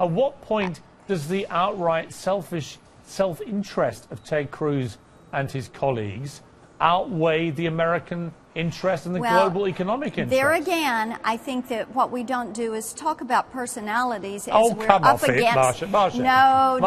At what point does the outright selfish self-interest of Ted Cruz and his colleagues outweigh the American interest and the global economic interest? There again, I think that what we don't do is talk about personalities as we're up off against. It, Marsha. No.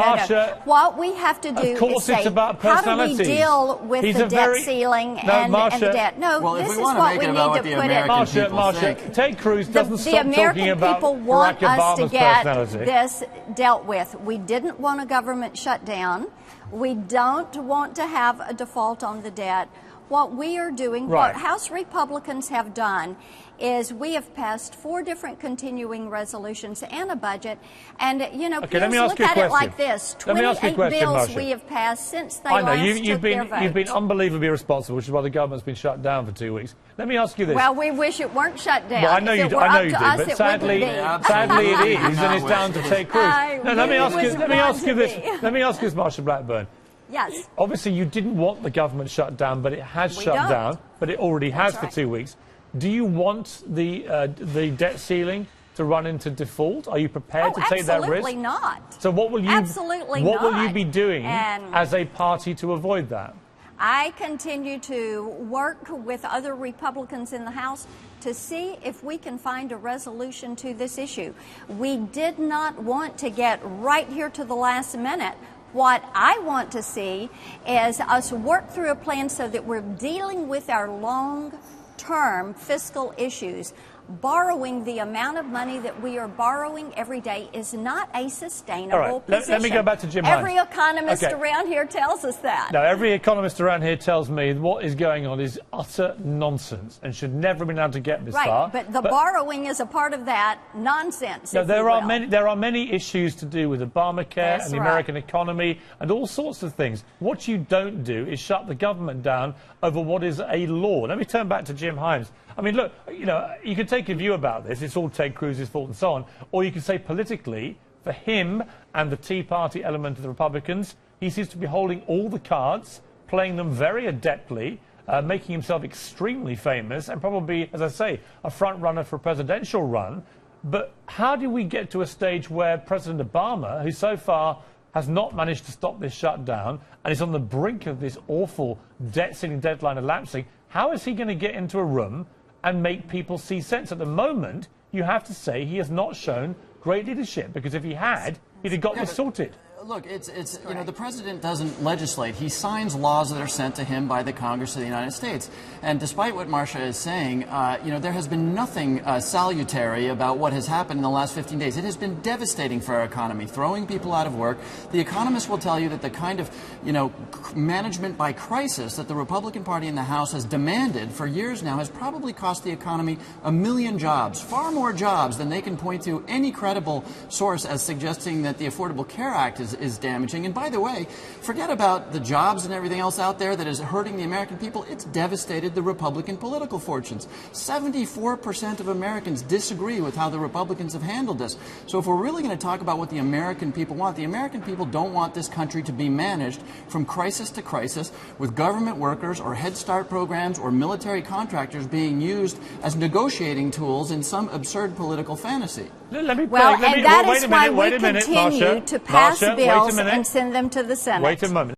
What we have to do is say, how do we deal with the debt ceiling and the debt? No, well, this is what we need to put in. Marsha, Ted Cruz doesn't stop talking about the American people want Barack us to Obama's get personality. this dealt with. We didn't want a government shutdown. We don't want to have a default on the debt. What we are doing, what House Republicans have done, is we have passed 4 different continuing resolutions and a budget. And, you know, Piers, look at it like this. 28 bills we have passed since they last took their vote. You've been unbelievably responsible, which is why the government's been shut down for 2 weeks. Let me ask you this. Well, we wish it weren't shut down. Well, I know you do, but sadly it is, and it's down to Ted Cruz. Let me ask you this, Marsha Blackburn. Yes. Obviously, you didn't want the government shut down, but it has shut down. But it already has for 2 weeks. Do you want the debt ceiling to run into default? Are you prepared to take that risk? Absolutely not. So what will you? What will you be doing as a party to avoid that? I continue to work with other Republicans in the House to see if we can find a resolution to this issue. We did not want to get right here to the last minute. What I want to see is us work through a plan so that we're dealing with our long-term fiscal issues. Borrowing the amount of money that we are borrowing every day is not a sustainable position. Let me go back to Jim Himes. Every economist around here tells us that. No, every economist around here tells me what is going on is utter nonsense and should never have been able to get this far. But the borrowing is a part of that nonsense. No, there are many issues to do with Obamacare and the American economy and all sorts of things. What you don't do is shut the government down over what is a law. Let me turn back to Jim Himes. I mean, look, you know, you can take a view about this. It's all Ted Cruz's fault and so on. Or you can say politically, for him and the Tea Party element of the Republicans, he seems to be holding all the cards, playing them very adeptly, making himself extremely famous and probably, as I say, a front runner for a presidential run. But how do we get to a stage where President Obama, who so far has not managed to stop this shutdown and is on the brink of this awful debt ceiling deadline elapsing, how is he going to get into a room and make people see sense? At the moment, you have to say he has not shown great leadership, because if he had, he'd have got this sorted. Look, it's you know, the president doesn't legislate. He signs laws that are sent to him by the Congress of the United States. And despite what Marsha is saying, you know, there has been nothing salutary about what has happened in the last 15 days. It has been devastating for our economy, throwing people out of work. The economists will tell you that the kind of, you know, management by crisis that the Republican Party in the House has demanded for years now has probably cost the economy 1 million jobs, far more jobs than they can point to any credible source as suggesting that the Affordable Care Act is damaging. And by the way, forget about the jobs and everything else out there that is hurting the American people. It's devastated the Republican political fortunes. 74% of Americans disagree with how the Republicans have handled this. So if we're really going to talk about what the American people want, the American people don't want this country to be managed from crisis to crisis with government workers or Head Start programs or military contractors being used as negotiating tools in some absurd political fantasy. That is why we continue to pass bills and send them to the Senate. Wait a moment.